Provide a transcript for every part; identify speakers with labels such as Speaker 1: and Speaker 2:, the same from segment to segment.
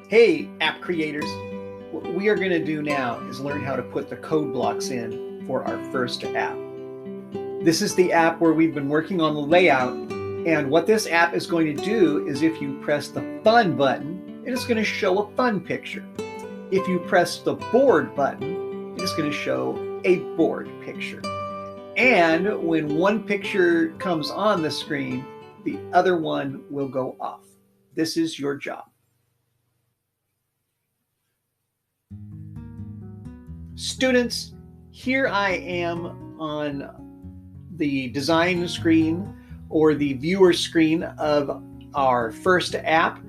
Speaker 1: Hey, app creators. What we are going to do now is learn how to put the code blocks in for our first app. This is the app where we've been working on the layout, and what this app is going to do is if you press the Fun button, it is going to show a fun picture. If you press the Board button, it is going to show a board picture. And when one picture comes on the screen, the other one will go off. This is your job. Students, here I am on the design screen or the viewer screen of our first app.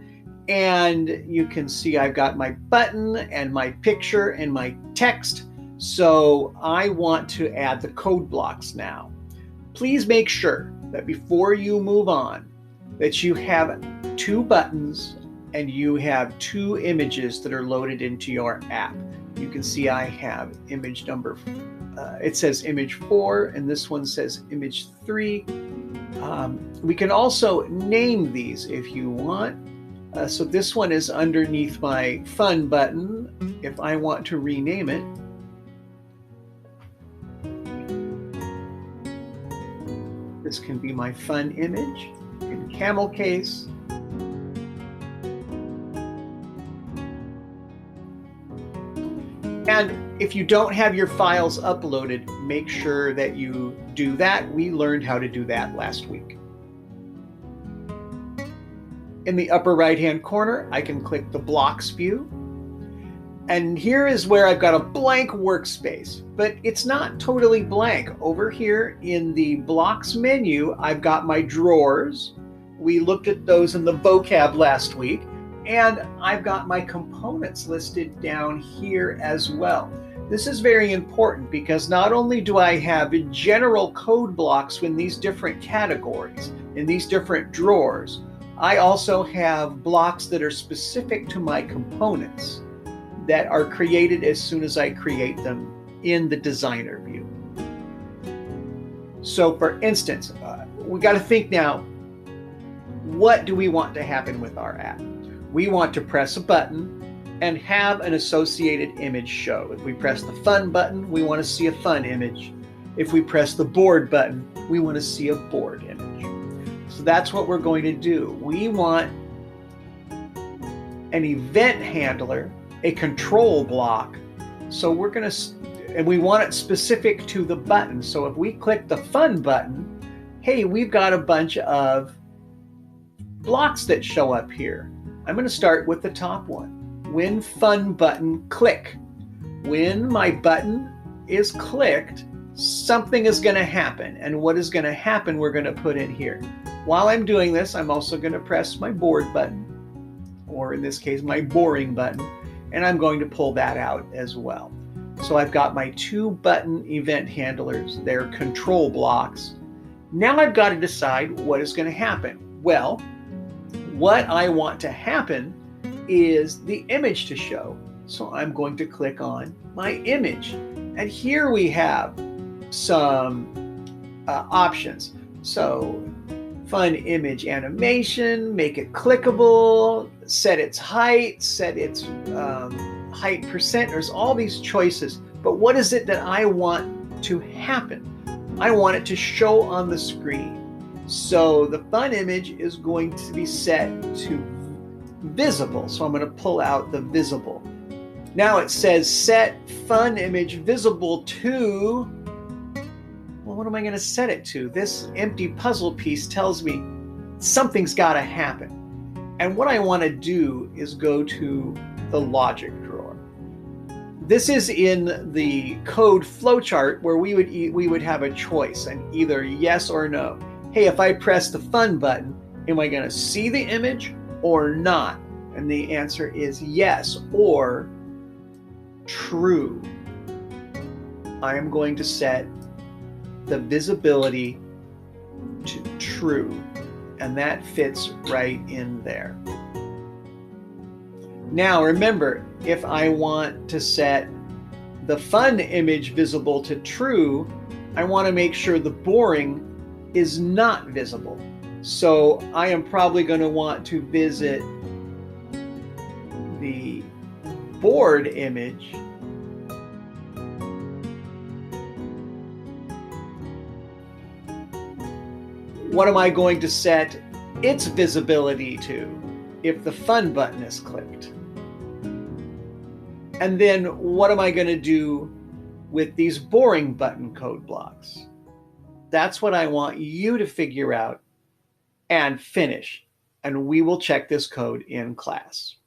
Speaker 1: And you can see I've got my button and my picture and my text. So I want to add the code blocks now. Please make sure that before you move on, that you have 2 buttons and you have 2 images that are loaded into your app. You can see I have image number, it says image 4, and this one says image 3. We can also name these if you want. So this one is underneath my Fun button. If I want to rename it, this can be my Fun image in camel case. And if you don't have your files uploaded, make sure that you do that. We learned how to do that last week. In the upper right-hand corner, I can click the Blocks view. And here is where I've got a blank workspace, but it's not totally blank. Over here in the Blocks menu, I've got my drawers. We looked at those in the vocab last week. And I've got my components listed down here as well. This is very important because not only do I have general code blocks in these different categories, in these different drawers, I also have blocks that are specific to my components that are created as soon as I create them in the designer view. So for instance, we got to think now, what do we want to happen with our app? We want to press a button and have an associated image show. If we press the Fun button, we want to see a fun image. If we press the Board button, we want to see a board image. So that's what we're going to do. We want an event handler, a control block. So we're going to, and we want it specific to the button. So if we click the Fun button, hey, we've got a bunch of blocks that show up here. I'm going to start with the top one. When Fun button click. When my button is clicked, something is going to happen. And what is going to happen, we're going to put in here. While I'm doing this, I'm also going to press my Board button, or in this case, my Boring button, and I'm going to pull that out as well. So I've got my 2 button event handlers. They're control blocks. Now I've got to decide what is going to happen. Well, what I want to happen is the image to show. So I'm going to click on my image. And here we have some options. So fun image animation, make it clickable, set its height, set its height percent. There's all these choices. But what is it that I want to happen? I want it to show on the screen. So the fun image is going to be set to visible. So I'm going to pull out the visible. Now it says set fun image visible to, well, what am I going to set it to? This empty puzzle piece tells me something's got to happen. And what I want to do is go to the logic drawer. This is in the code flowchart where we would have a choice, and either yes or no. Hey, if I press the Fun button, am I going to see the image or not? And the answer is yes or true. I am going to set the visibility to true, and that fits right in there. Now remember, if I want to set the fun image visible to true, I want to make sure the boring is not visible. So I am probably going to want to visit the board image, what am I going to set its visibility to if the fun button is clicked? And then what am I going to do with these boring button code blocks? That's what I want you to figure out and finish. And we will check this code in class.